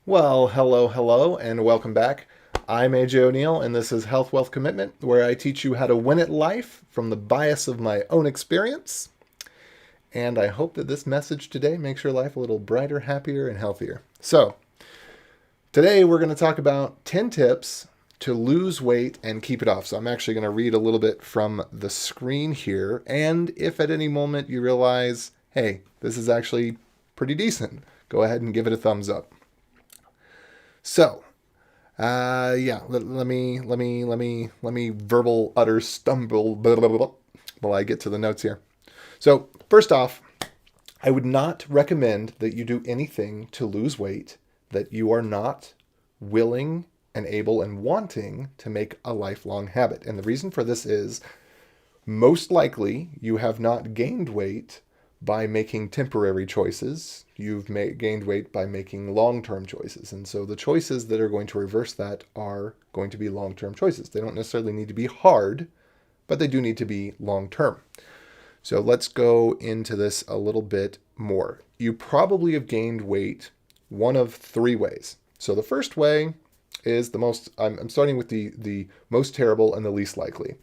Well, hello, and welcome back. I'm AJ O'Neill, and this is Health Wealth Commitment, where I teach you how to win at life from the bias of my own experience. And I hope that this message today makes your life a little brighter, happier, and healthier. So, today we're going to talk about 10 tips to lose weight and keep it off. So, I'm actually going to read a little bit from the screen here. And if at any moment you realize, hey, this is actually pretty decent, go ahead and give it a thumbs up. So, let me verbal utter stumble blah, blah, blah, blah, while I get to the notes here. So, first off, I would not recommend that you do anything to lose weight that you are not willing and able and wanting to make a lifelong habit. And the reason for this is most likely you have not gained weight by making temporary choices. You've gained weight by making long-term choices. And so the choices that are going to reverse that are going to be long-term choices. They don't necessarily need to be hard, but they do need to be long-term. So let's go into this a little bit more. You probably have gained weight one of three ways. So the first way is I'm starting with the most terrible and the least likely,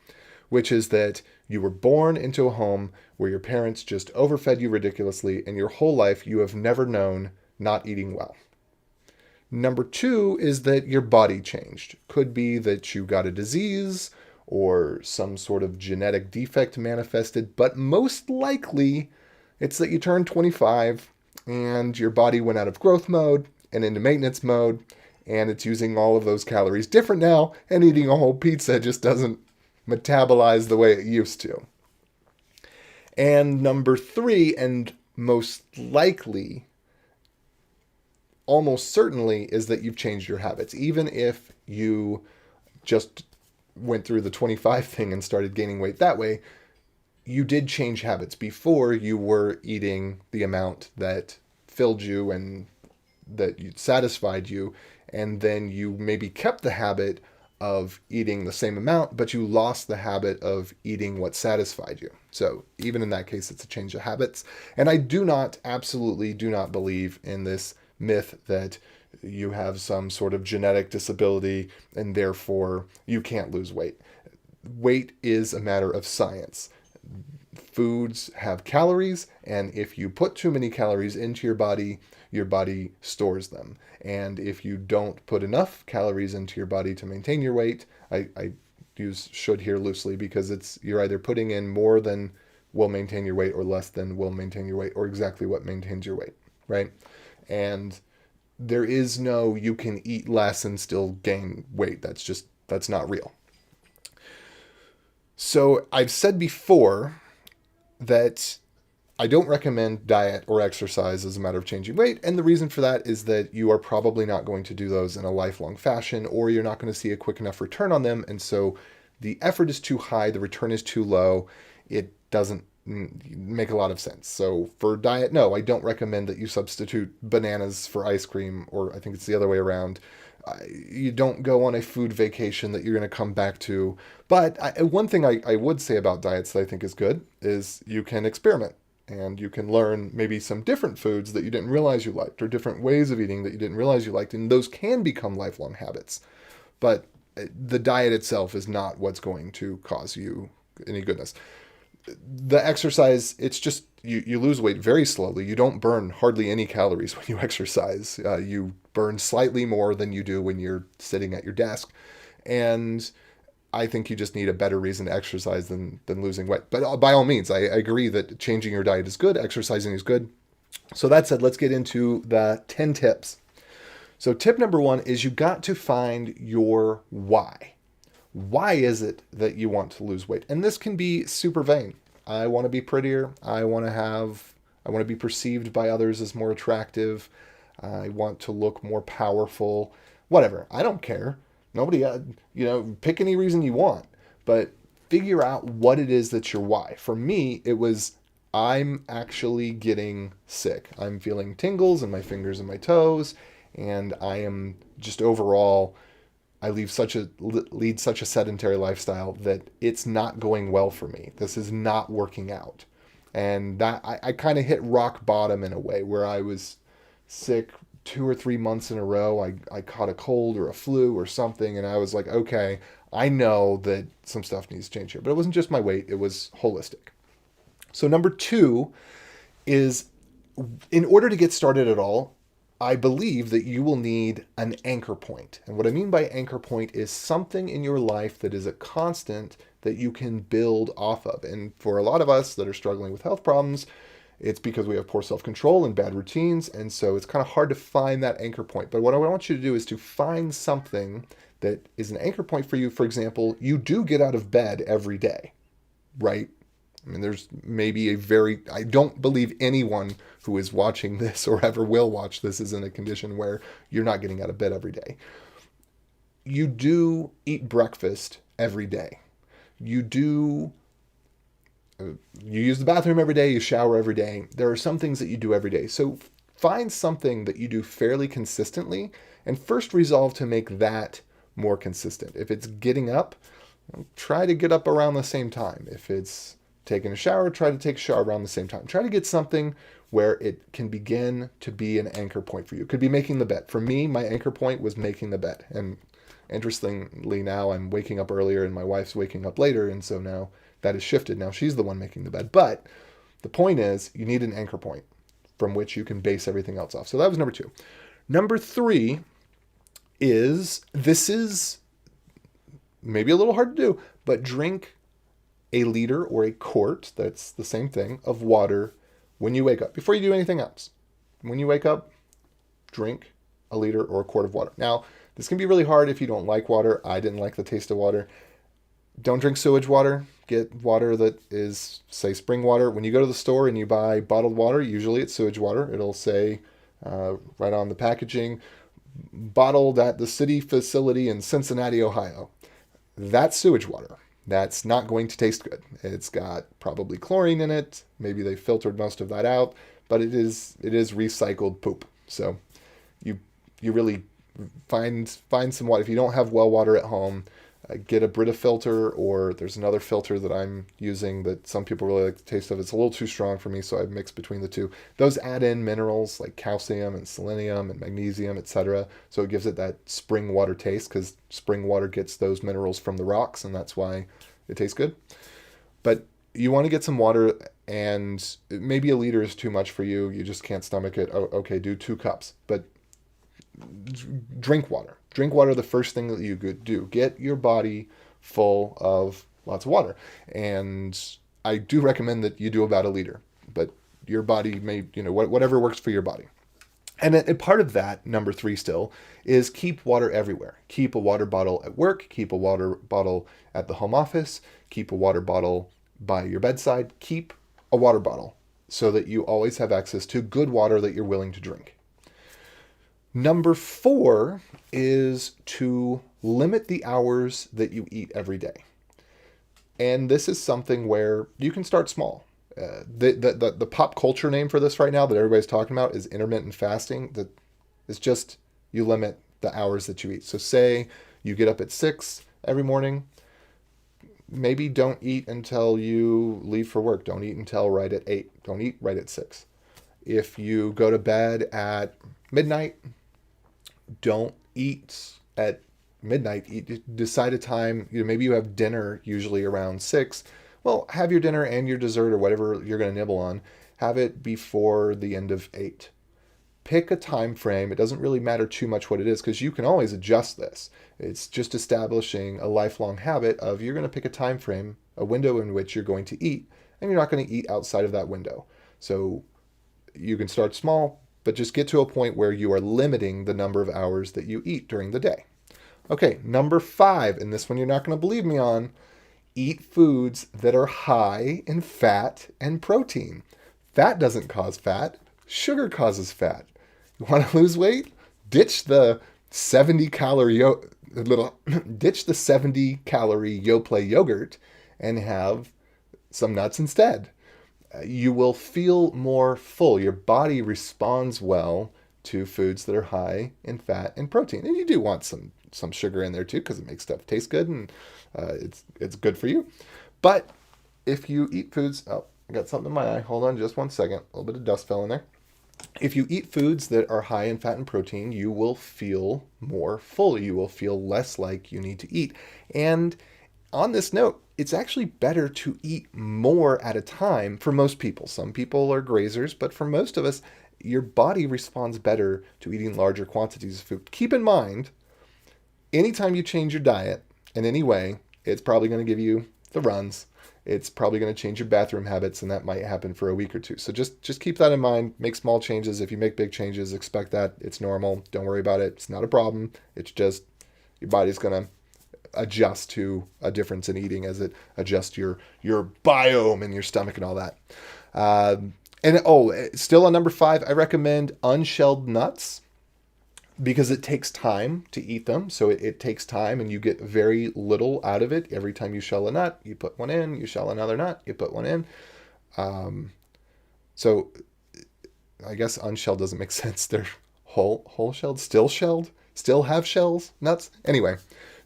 which is that you were born into a home where your parents just overfed you ridiculously, and your whole life you have never known not eating well. Number two is that your body changed. Could be that you got a disease or some sort of genetic defect manifested, but most likely it's that you turned 25 and your body went out of growth mode and into maintenance mode, and it's using all of those calories different now, and eating a whole pizza just doesn't metabolize the way it used to. And number three, and most likely, almost certainly, is that you've changed your habits. Even if you just went through the 25 thing and started gaining weight that way, you did change habits. Before, you were eating the amount that filled you and that satisfied you, and then you maybe kept the habit of eating the same amount, but you lost the habit of eating what satisfied you. So even in that case, it's a change of habits. And I absolutely do not believe in this myth that you have some sort of genetic disability and therefore you can't lose weight. Weight is a matter of science. Foods have calories, and if you put too many calories into your body stores them. And if you don't put enough calories into your body to maintain your weight, I use should here loosely because you're either putting in more than will maintain your weight or less than will maintain your weight or exactly what maintains your weight, right? And there is no you can eat less and still gain weight. That's not real. So I've said before that I don't recommend diet or exercise as a matter of changing weight. And the reason for that is that you are probably not going to do those in a lifelong fashion, or you're not going to see a quick enough return on them. And so the effort is too high, the return is too low. It doesn't make a lot of sense. So for diet, no, I don't recommend that you substitute bananas for ice cream, or I think it's the other way around. You don't go on a food vacation that you're going to come back to. But one thing I would say about diets that I think is good is you can experiment. And you can learn maybe some different foods that you didn't realize you liked, or different ways of eating that you didn't realize you liked. And those can become lifelong habits. But the diet itself is not what's going to cause you any goodness. The exercise, it's just you lose weight very slowly. You don't burn hardly any calories when you exercise. You burn slightly more than you do when you're sitting at your desk. And I think you just need a better reason to exercise than losing weight. But by all means, I agree that changing your diet is good, exercising is good. So that said, let's get into the 10 tips. So tip number one is you got to find your why. Why is it that you want to lose weight? And this can be super vain. I want to be prettier. I want to be perceived by others as more attractive. I want to look more powerful. Whatever. I don't care. Nobody, pick any reason you want, but figure out what it is that's your why. For me, it was I'm actually getting sick. I'm feeling tingles in my fingers and my toes, and I am just overall, I lead such a sedentary lifestyle that it's not going well for me. This is not working out. And that I kind of hit rock bottom in a way where I was sick 2 or 3 months in a row, I caught a cold or a flu or something, and I was like, okay, I know that some stuff needs to change here. But it wasn't just my weight, it was holistic. So, number two is, in order to get started at all, I believe that you will need an anchor point. And what I mean by anchor point is something in your life that is a constant that you can build off of. And for a lot of us that are struggling with health problems, it's because we have poor self-control and bad routines. And so it's kind of hard to find that anchor point. But what I want you to do is to find something that is an anchor point for you. For example, you do get out of bed every day, right? I mean, there's maybe I don't believe anyone who is watching this or ever will watch this is in a condition where you're not getting out of bed every day. You do eat breakfast every day. You do, you use the bathroom every day, you shower every day. There are some things that you do every day. So find something that you do fairly consistently and first resolve to make that more consistent. If it's getting up, try to get up around the same time. If it's taking a shower, try to take a shower around the same time. Try to get something where it can begin to be an anchor point for you. It could be making the bed. For me, my anchor point was making the bed. And interestingly, now I'm waking up earlier and my wife's waking up later. And so now that has shifted. Now she's the one making the bed. But the point is, you need an anchor point from which you can base everything else off. So that was number two. Number three is, this is maybe a little hard to do, but drink a liter or a quart, that's the same thing, of water when you wake up, before you do anything else. When you wake up, drink a liter or a quart of water. Now, this can be really hard if you don't like water. I didn't like the taste of water. Don't drink sewage water. Get water that is, say, spring water. When you go to the store and you buy bottled water, usually it's sewage water. It'll say right on the packaging, bottled at the city facility in Cincinnati, Ohio. That's sewage water. That's not going to taste good. It's got probably chlorine in it. Maybe they filtered most of that out, but it is recycled poop. So you really find some water. If you don't have well water at home, get a Brita filter, or there's another filter that I'm using that some people really like the taste of. It's a little too strong for me, so I've mixed between the two. Those add in minerals like calcium and selenium and magnesium, etc. So it gives it that spring water taste, because spring water gets those minerals from the rocks, and that's why it tastes good. But you want to get some water, and maybe a liter is too much for you. You just can't stomach it. Oh, okay, do 2 cups. But drink water. Drink water the first thing that you could do. Get your body full of lots of water. And I do recommend that you do about a liter, but your body may, whatever works for your body. And part of that, number 3 still, is keep water everywhere. Keep a water bottle at work. Keep a water bottle at the home office. Keep a water bottle by your bedside. Keep a water bottle so that you always have access to good water that you're willing to drink. Number 4 is to limit the hours that you eat every day. And this is something where you can start small. The pop culture name for this right now that everybody's talking about is intermittent fasting. That is just, you limit the hours that you eat. So say you get up at 6 every morning, maybe don't eat until you leave for work. Don't eat until right at 8. Don't eat right at 6. If you go to bed at midnight, don't eat at midnight. Decide a time. Maybe you have dinner usually around 6. Well, have your dinner and your dessert or whatever you're going to nibble on. Have it before the end of 8. Pick a time frame. It doesn't really matter too much what it is, because you can always adjust this. It's just establishing a lifelong habit of, you're going to pick a time frame, a window in which you're going to eat, and you're not going to eat outside of that window. So you can start small, but just get to a point where you are limiting the number of hours that you eat during the day. Okay, number 5, and this one you're not going to believe me on, eat foods that are high in fat and protein. Fat doesn't cause fat. Sugar causes fat. You want to lose weight? Ditch the 70 calorie Yoplait yogurt and have some nuts instead. You will feel more full. Your body responds well to foods that are high in fat and protein. And you do want some sugar in there too, because it makes stuff taste good, and it's good for you. But if you eat foods, I got something in my eye. Hold on just one second. A little bit of dust fell in there. If you eat foods that are high in fat and protein, you will feel more full. You will feel less like you need to eat. And on this note, it's actually better to eat more at a time for most people. Some people are grazers, but for most of us, your body responds better to eating larger quantities of food. Keep in mind, anytime you change your diet in any way, it's probably going to give you the runs. It's probably going to change your bathroom habits, and that might happen for a week or two. So just keep that in mind. Make small changes. If you make big changes, expect that. It's normal. Don't worry about it. It's not a problem. It's just your body's going to adjust to a difference in eating as it adjusts your biome in your stomach and all that. Still on number 5, I recommend unshelled nuts because it takes time to eat them. So it takes time and you get very little out of it. Every time you shell a nut, you put one in, you shell another nut, you put one in. So I guess unshelled doesn't make sense. They're whole shelled, still have shells, nuts. Anyway,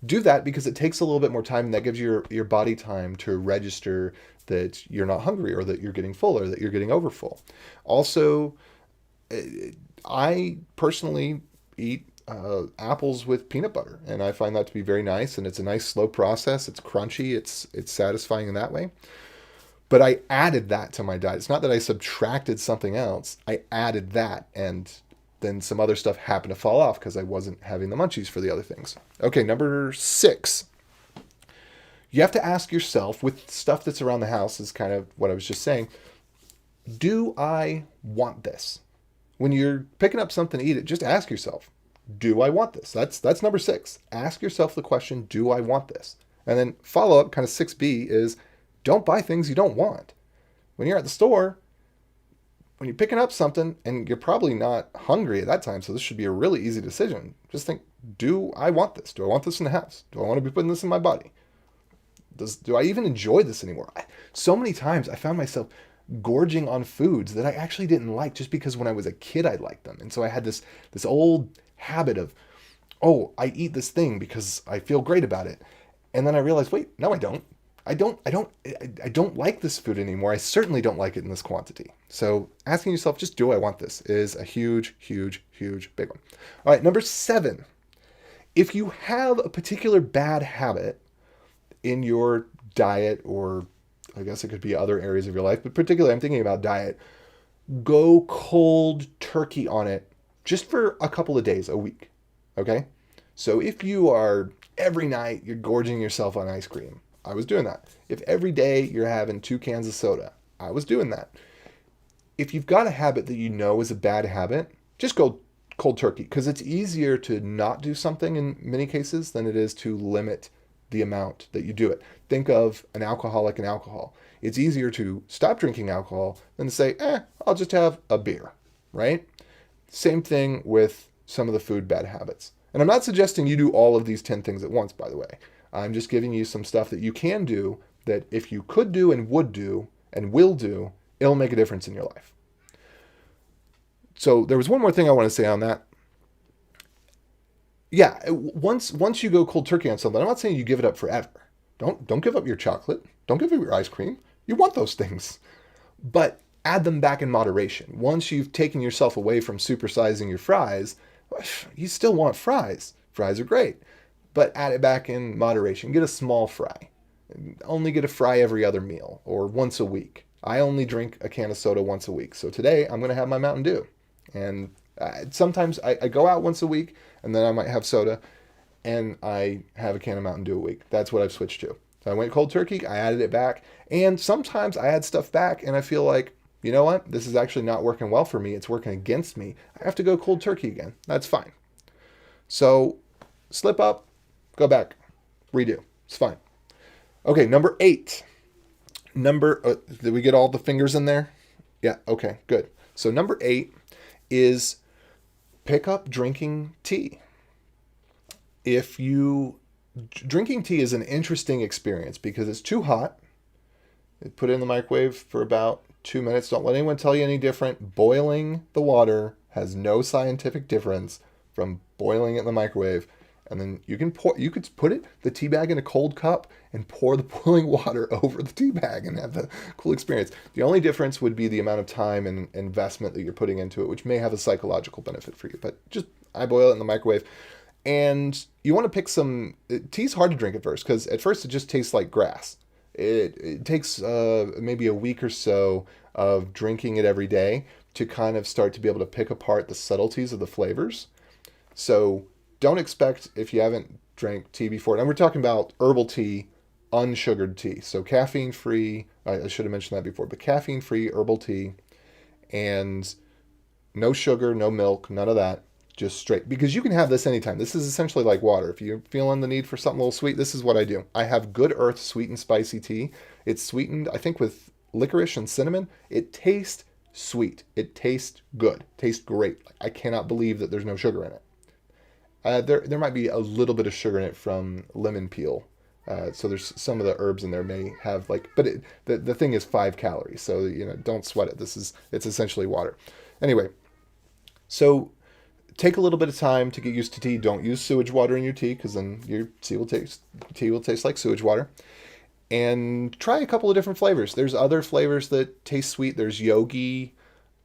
do that because it takes a little bit more time and that gives your body time to register that you're not hungry or that you're getting full or that you're getting overfull. Also, I personally eat apples with peanut butter, and I find that to be very nice, and it's a nice slow process. It's crunchy, it's satisfying in that way. But I added that to my diet. It's not that I subtracted something else. I added that, and then some other stuff happened to fall off because I wasn't having the munchies for the other things. Okay, number 6. You have to ask yourself, with stuff that's around the house, is kind of what I was just saying, do I want this? When you're picking up something to eat it, just ask yourself, do I want this? That's number 6. Ask yourself the question, do I want this? And then follow up, kind of 6B, is don't buy things you don't want. When you're at the store, when you're picking up something, and you're probably not hungry at that time, so this should be a really easy decision. Just think, do I want this? Do I want this in the house? Do I want to be putting this in my body? Do I even enjoy this anymore? So many times I found myself gorging on foods that I actually didn't like just because when I was a kid I liked them. And so I had this old habit of, oh, I eat this thing because I feel great about it. And then I realized, wait, no, I don't. I don't like this food anymore. I certainly don't like it in this quantity. So asking yourself, just do I want this, is a huge, huge, huge, big one. All right, number 7. If you have a particular bad habit in your diet, or I guess it could be other areas of your life, but particularly I'm thinking about diet, go cold turkey on it just for a couple of days, a week. Okay? So if you are every night you're gorging yourself on ice cream, I was doing that. If every day you're having 2 cans of soda, I was doing that. If you've got a habit that you know is a bad habit, just go cold turkey, because it's easier to not do something in many cases than it is to limit the amount that you do it. Think of an alcoholic and alcohol. It's easier to stop drinking alcohol than to say, I'll just have a beer, right? Same thing with some of the food bad habits. And I'm not suggesting you do all of these 10 things at once, by the way. I'm just giving you some stuff that you can do that if you could do and would do and will do, it'll make a difference in your life. So there was one more thing I want to say on that. Yeah, once you go cold turkey on something, I'm not saying you give it up forever. Don't give up your chocolate. Don't give up your ice cream. You want those things. But add them back in moderation. Once you've taken yourself away from supersizing your fries, you still want fries. Fries are great. But add it back in moderation. Get a small fry. Only get a fry every other meal or once a week. I only drink a can of soda once a week. So today I'm going to have my Mountain Dew. And sometimes I go out once a week and then I might have soda and I have a can of Mountain Dew a week. That's what I've switched to. So I went cold turkey. I added it back. And sometimes I add stuff back and I feel like, you know what? This is actually not working well for me. It's working against me. I have to go cold turkey again. That's fine. So slip up. Go back, redo. It's fine. Okay, number 8. Did we get all the fingers in there? Yeah, okay, good. So number 8 is pick up drinking tea. Drinking tea is an interesting experience because it's too hot. Put it in the microwave for about 2 minutes. Don't let anyone tell you any different. Boiling the water has no scientific difference from boiling it in the microwave. and then you could put the tea bag in a cold cup and pour the boiling water over the tea bag and have the cool experience. The only difference would be the amount of time and investment that you're putting into it, which may have a psychological benefit for you. But just I boil it in the microwave. And you want to pick tea's hard to drink at first because at first it just tastes like grass. It takes maybe a week or so of drinking it every day to kind of start to be able to pick apart the subtleties of the flavors. So don't expect, if you haven't drank tea before, and we're talking about herbal tea, unsugared tea. So caffeine free, I should have mentioned that before, but caffeine free herbal tea and no sugar, no milk, none of that. Just straight, because you can have this anytime. This is essentially like water. If you're feeling the need for something a little sweet, this is what I do. I have Good Earth sweet and spicy tea. It's sweetened, I think, with licorice and cinnamon. It tastes sweet. It tastes good. It tastes great. I cannot believe that there's no sugar in it. There might be a little bit of sugar in it from lemon peel. So there's some of the herbs in there may have but the thing is 5 calories. So don't sweat it. It's essentially water. Anyway, so take a little bit of time to get used to tea. Don't use sewage water in your tea because then your tea will taste like sewage water. And try a couple of different flavors. There's other flavors that taste sweet. There's yogi,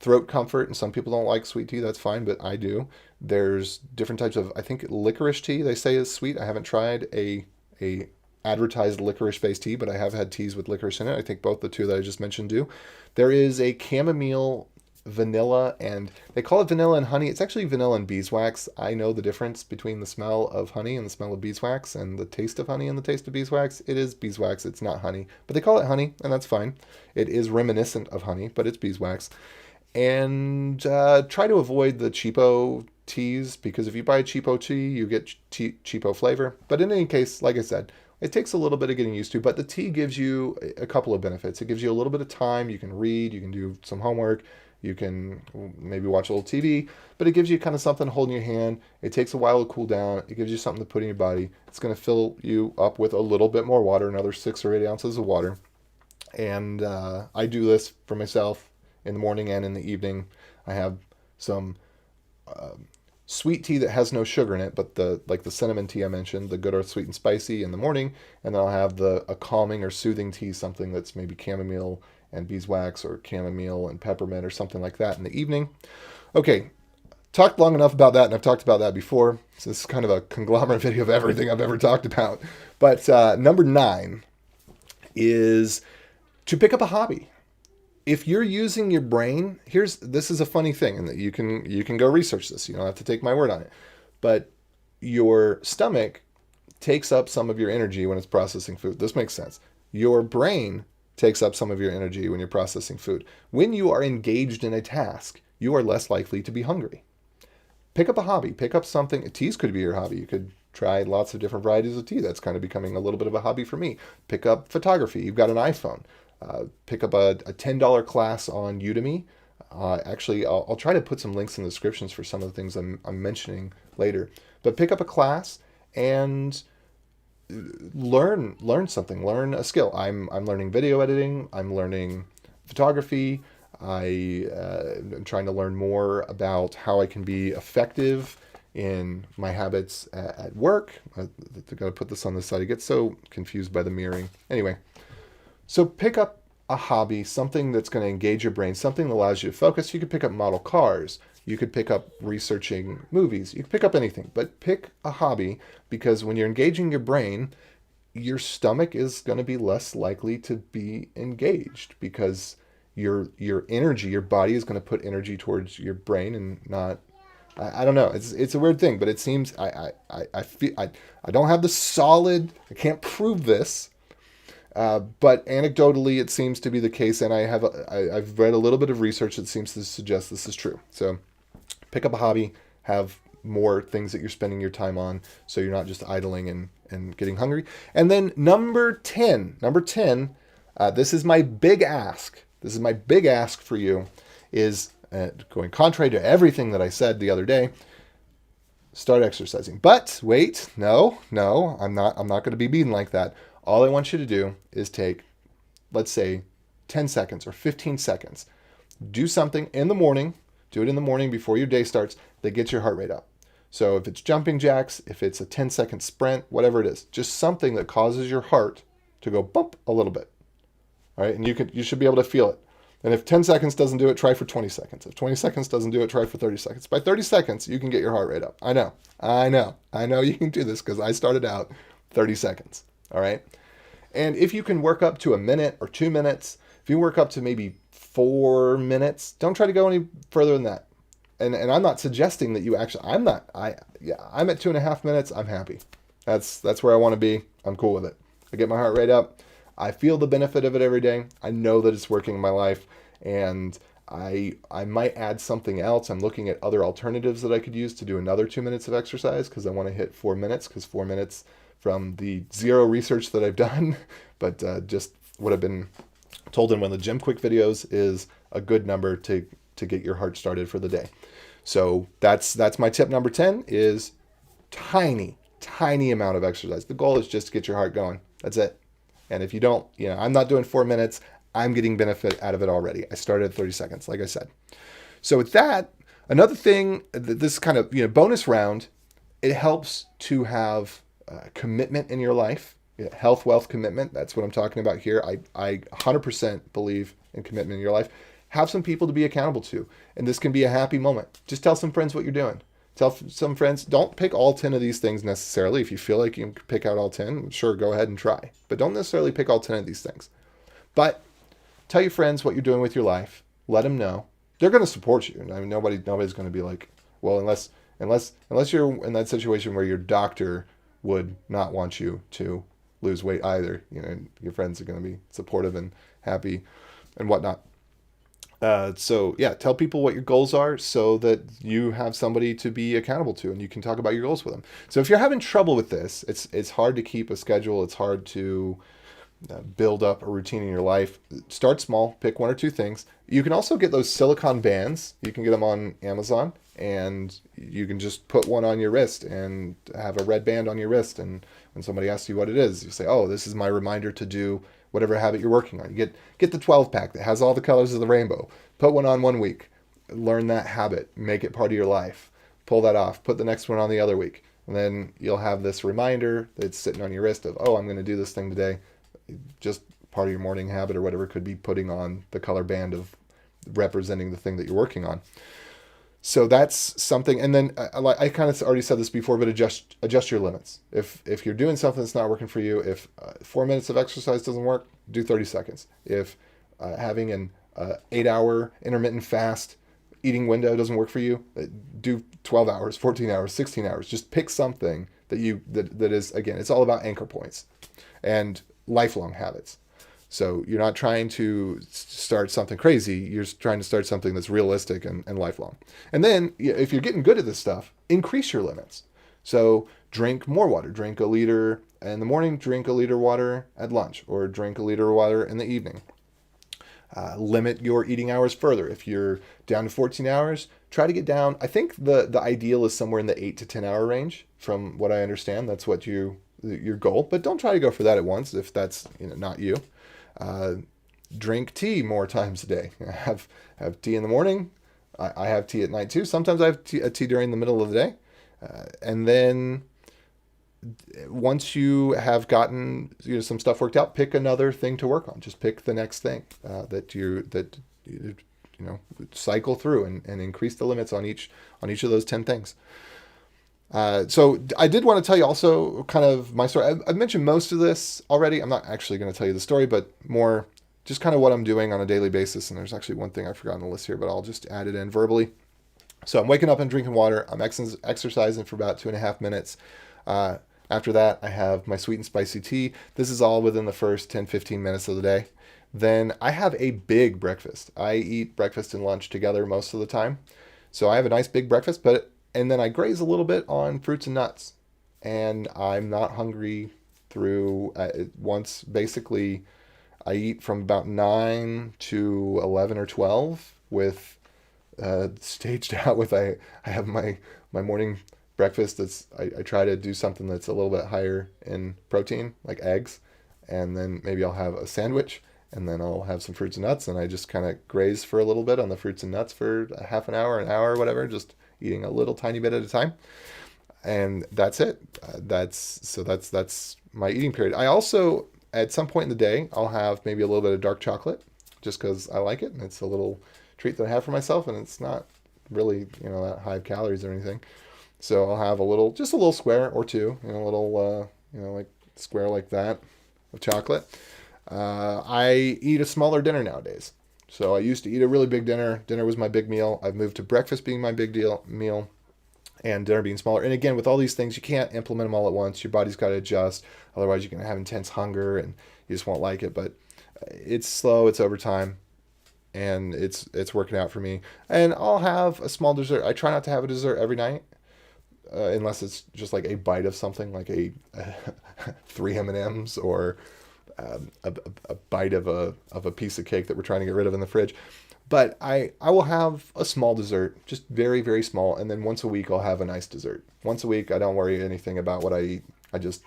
throat comfort, and some people don't like sweet tea. That's fine, but I do. There's different types of, I think licorice tea they say is sweet. I haven't tried a advertised licorice-based tea, but I have had teas with licorice in it. I think both the two that I just mentioned do. There is a chamomile, vanilla, and they call it vanilla and honey. It's actually vanilla and beeswax. I know the difference between the smell of honey and the smell of beeswax and the taste of honey and the taste of beeswax. It is beeswax. It's not honey, but they call it honey, and that's fine. It is reminiscent of honey, but it's beeswax. And try to avoid the cheapo teas, because if you buy a cheapo tea, you get cheapo flavor. But in any case, like I said, it takes a little bit of getting used to, but the tea gives you a couple of benefits. It gives you a little bit of time. You can read, you can do some homework, you can maybe watch a little TV, but it gives you kind of something to hold in your hand. It takes a while to cool down. It gives you something to put in your body. It's going to fill you up with a little bit more water, another 6 or 8 ounces of water. And I do this for myself in the morning and in the evening. I have some sweet tea that has no sugar in it, but the cinnamon tea I mentioned, the Good Earth sweet and spicy in the morning, and then I'll have a calming or soothing tea, something that's maybe chamomile and beeswax or chamomile and peppermint or something like that in the evening. Okay, talked long enough about that, and I've talked about that before. So this is kind of a conglomerate video of everything I've ever talked about. But number 9 is to pick up a hobby. If you're using your brain, this is a funny thing, and that you can go research this. You don't have to take my word on it. But your stomach takes up some of your energy when it's processing food. This makes sense. Your brain takes up some of your energy when you're processing food. When you are engaged in a task, you are less likely to be hungry. Pick up a hobby. Pick up something. Teas could be your hobby. You could try lots of different varieties of tea. That's kind of becoming a little bit of a hobby for me. Pick up photography. You've got an iPhone. Pick up a $10 class on Udemy. Actually, I'll try to put some links in the descriptions for some of the things I'm mentioning later. But pick up a class and learn something. Learn a skill. I'm learning video editing. I'm learning photography. I'm trying to learn more about how I can be effective in my habits at work. I've got to put this on this side. I get so confused by the mirroring. Anyway, so pick up a hobby, something that's going to engage your brain, something that allows you to focus. You could pick up model cars. You could pick up researching movies. You could pick up anything, but pick a hobby, because when you're engaging your brain, your stomach is going to be less likely to be engaged, because your energy, your body is going to put energy towards your brain and not. I don't know. It's a weird thing, but it seems I feel I don't have the solid. I can't prove this. But anecdotally, it seems to be the case, and I've read a little bit of research that seems to suggest this is true. So pick up a hobby, have more things that you're spending your time on, so you're not just idling and getting hungry. And then number 10, this is my big ask. This is my big ask for you, is going contrary to everything that I said the other day. Start exercising. But wait, no, I'm not going to be beaten like that. All I want you to do is take, let's say, 10 seconds or 15 seconds. Do something in the morning. Do it in the morning before your day starts that gets your heart rate up. So if it's jumping jacks, if it's a 10-second sprint, whatever it is, just something that causes your heart to go bump a little bit. All right, and you should be able to feel it. And if 10 seconds doesn't do it, try for 20 seconds. If 20 seconds doesn't do it, try for 30 seconds. By 30 seconds, you can get your heart rate up. I know you can do this because I started out 30 seconds. All right. And if you can work up to a minute or 2 minutes, if you work up to maybe 4 minutes, don't try to go any further than that. And I'm not suggesting that you actually, I'm at 2.5 minutes. I'm happy. That's where I want to be. I'm cool with it. I get my heart rate up. I feel the benefit of it every day. I know that it's working in my life, and I might add something else. I'm looking at other alternatives that I could use to do another 2 minutes of exercise because I want to hit 4 minutes, because 4 minutes from the zero research that I've done, but just what I've been told in one of the Gym Quick videos is a good number to get your heart started for the day. So that's my tip number 10 is tiny amount of exercise. The goal is just to get your heart going. That's it. And if you don't, I'm not doing 4 minutes. I'm getting benefit out of it already. I started at 30 seconds, like I said. So with that, another thing, this kind of bonus round, it helps to have commitment in your life, health, wealth, commitment. That's what I'm talking about here. I 100% believe in commitment in your life. Have some people to be accountable to, and this can be a happy moment. Just tell some friends what you're doing. Tell some friends, don't pick all 10 of these things necessarily. If you feel like you can pick out all 10, sure, go ahead and try. But don't necessarily pick all 10 of these things. But tell your friends what you're doing with your life. Let them know. They're going to support you. I mean, nobody's going to be like, well, unless you're in that situation where your doctor would not want you to lose weight either. Your friends are going to be supportive and happy and whatnot. So yeah, tell people what your goals are so that you have somebody to be accountable to and you can talk about your goals with them. So if you're having trouble with this, it's hard to keep a schedule. It's hard to build up a routine in your life. Start small, pick 1 or 2 things. You can also get those silicone bands. You can get them on Amazon, and you can just put one on your wrist and have a red band on your wrist. And when somebody asks you what it is, you say, oh, this is my reminder to do whatever habit you're working on. You get the 12 pack that has all the colors of the rainbow. Put one on 1 week. Learn that habit. Make it part of your life. Pull that off. Put the next one on the other week. And then you'll have this reminder that's sitting on your wrist of, oh, I'm going to do this thing today. Just part of your morning habit or whatever could be putting on the color band of representing the thing that you're working on. So that's something. And then I kind of already said this before, but adjust your limits. If you're doing something that's not working for you, if 4 minutes of exercise doesn't work, do 30 seconds. If having an 8-hour intermittent fast eating window doesn't work for you, do 12 hours, 14 hours, 16 hours. Just pick something that is, again, it's all about anchor points and lifelong habits. So you're not trying to start something crazy. You're trying to start something that's realistic and lifelong. And then if you're getting good at this stuff, increase your limits. So drink more water. Drink 1 liter in the morning, drink 1 liter water at lunch, or drink 1 liter of water in the evening. Limit your eating hours further. If you're down to 14 hours, try to get down. I think the ideal is somewhere in the 8 to 10 hour range from what I understand. That's what your goal, but don't try to go for that at once if that's not you. Drink tea more times a day. Have tea in the morning. I have tea at night too. Sometimes I have tea during the middle of the day. And then once you have gotten some stuff worked out, pick another thing to work on. Just pick the next thing that you cycle through and increase the limits on each of those 10 things. So I did want to tell you also kind of my story. I've mentioned most of this already. I'm not actually going to tell you the story, but more just kind of what I'm doing on a daily basis. And there's actually one thing I forgot on the list here, but I'll just add it in verbally. So I'm waking up and drinking water. I'm exercising for about 2.5 minutes. After that, I have my sweet and spicy tea. This is all within the first 10, 15 minutes of the day. Then I have a big breakfast. I eat breakfast and lunch together most of the time. So I have a nice big breakfast, and then I graze a little bit on fruits and nuts. And I'm not hungry through once. Basically, I eat from about 9 to 11 or 12 with staged out with I have my morning breakfast. I try to do something that's a little bit higher in protein, like eggs. And then maybe I'll have a sandwich, and then I'll have some fruits and nuts. And I just kind of graze for a little bit on the fruits and nuts for a half an hour, whatever, just eating a little tiny bit at a time. And that's it. That's my eating period. I also, at some point in the day, I'll have maybe a little bit of dark chocolate just because I like it. And it's a little treat that I have for myself. And it's not really, that high of calories or anything. So I'll have just a little square or two, a little, like square like that of chocolate. I eat a smaller dinner nowadays. So I used to eat a really big dinner. Dinner was my big meal. I've moved to breakfast being my big meal and dinner being smaller. And again, with all these things, you can't implement them all at once. Your body's got to adjust. Otherwise, you're going to have intense hunger and you just won't like it. But it's slow. It's over time. And it's working out for me. And I'll have a small dessert. I try not to have a dessert every night. Unless it's just like a bite of something, like a 3 M&Ms or a bite of a piece of cake that we're trying to get rid of in the fridge. But I will have a small dessert, just very, very small. And then once a week, I'll have a nice dessert. Once a week, I don't worry anything about what I eat. I just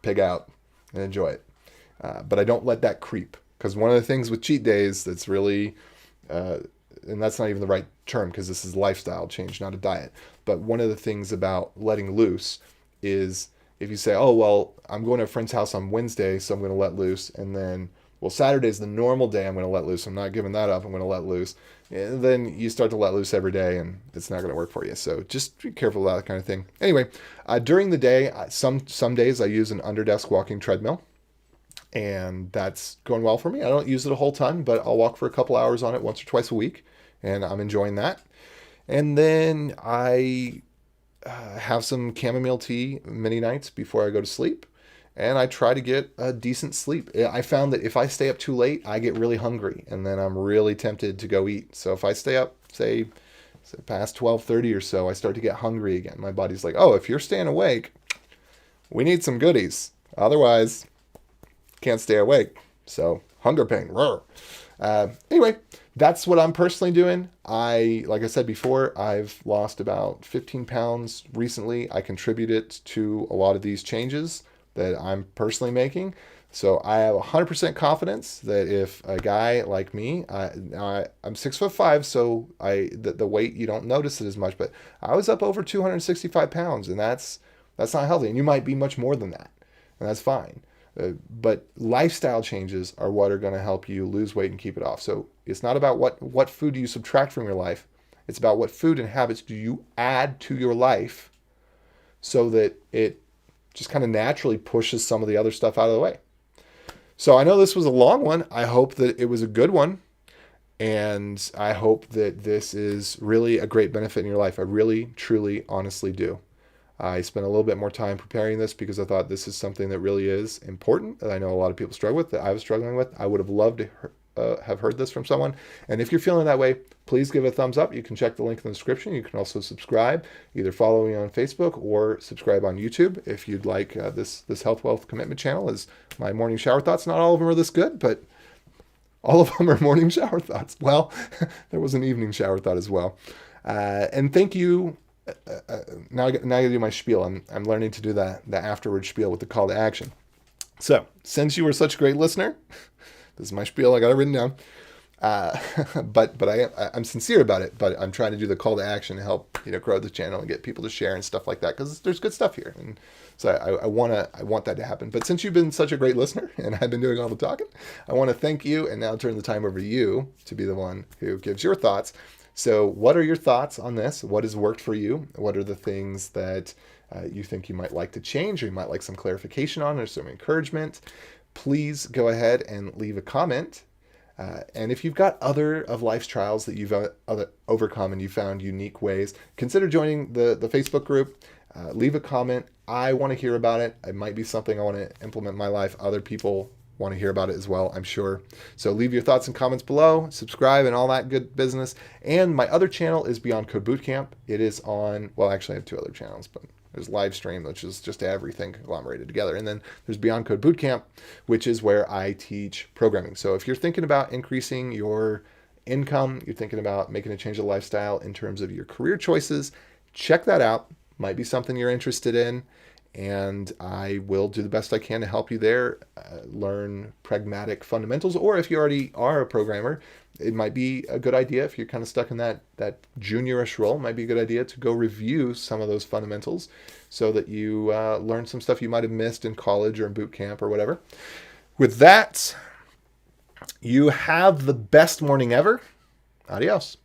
pig out and enjoy it. But I don't let that creep. Because one of the things with cheat days that's really, and that's not even the right term because this is lifestyle change, not a diet. But one of the things about letting loose is if you say, oh, well, I'm going to a friend's house on Wednesday, so I'm going to let loose. And then, well, Saturday's the normal day I'm going to let loose. I'm not giving that up. I'm going to let loose. And then you start to let loose every day and it's not going to work for you. So just be careful about that kind of thing. Anyway, during the day, some days I use an under-desk walking treadmill. And that's going well for me. I don't use it a whole ton, but I'll walk for a couple hours on it once or twice a week. And I'm enjoying that. And then I have some chamomile tea many nights before I go to sleep. And I try to get a decent sleep. I found that if I stay up too late, I get really hungry. And then I'm really tempted to go eat. So if I stay up, say past 12:30 or so, I start to get hungry again. My body's like, oh, if you're staying awake, we need some goodies. Otherwise, can't stay awake. So hunger pain. Anyway, that's what I'm personally doing. Like I said before, I've lost about 15 pounds recently. I contribute it to a lot of these changes that I'm personally making. So I have 100% confidence that if a guy like me, I'm 6'5", so the weight, you don't notice it as much, but I was up over 265 pounds and that's not healthy. And you might be much more than that, and that's fine. But lifestyle changes are what are going to help you lose weight and keep it off. So it's not about what food do you subtract from your life. It's about what food and habits do you add to your life so that it just kind of naturally pushes some of the other stuff out of the way. So I know this was a long one. I hope that it was a good one. And I hope that this is really a great benefit in your life. I really, truly, honestly do. I spent a little bit more time preparing this because I thought this is something that really is important that I know a lot of people struggle with, that I was struggling with. I would have loved to have heard this from someone. And if you're feeling that way, please give it a thumbs up. You can check the link in the description. You can also subscribe, either follow me on Facebook or subscribe on YouTube if you'd like. This Health Wealth Commitment channel is my morning shower thoughts. Not all of them are this good, but all of them are morning shower thoughts. Well, there was an evening shower thought as well. And thank you. Now I got to do my spiel. I'm learning to do the afterward spiel with the call to action. So, since you were such a great listener, this is my spiel. I got it written down. But I'm sincere about it. But I'm trying to do the call to action to help grow the channel and get people to share and stuff like that, because there's good stuff here. And so I want that to happen. But since you've been such a great listener and I've been doing all the talking, I want to thank you and now turn the time over to you to be the one who gives your thoughts. So what are your thoughts on this? What has worked for you? What are the things that you think you might like to change or you might like some clarification on or some encouragement? Please go ahead and leave a comment. And if you've got other of life's trials that you've overcome and you found unique ways, consider joining the Facebook group. Leave a comment. I want to hear about it. It might be something I want to implement in my life. Other people want to hear about it as well, I'm sure. So leave your thoughts and comments below, subscribe and all that good business. And my other channel is Beyond Code Bootcamp. It is on, well, actually I have 2 other channels, but there's Livestream, which is just everything agglomerated together. And then there's Beyond Code Bootcamp, which is where I teach programming. So if you're thinking about increasing your income, you're thinking about making a change of lifestyle in terms of your career choices, check that out. Might be something you're interested in. and I will do the best I can to help you there, learn pragmatic fundamentals. Or if you already are a programmer, it might be a good idea, if you're kind of stuck in that juniorish role, it might be a good idea to go review some of those fundamentals so that you learn some stuff you might have missed in college or in boot camp or whatever. With that, you have the best morning ever. Adios.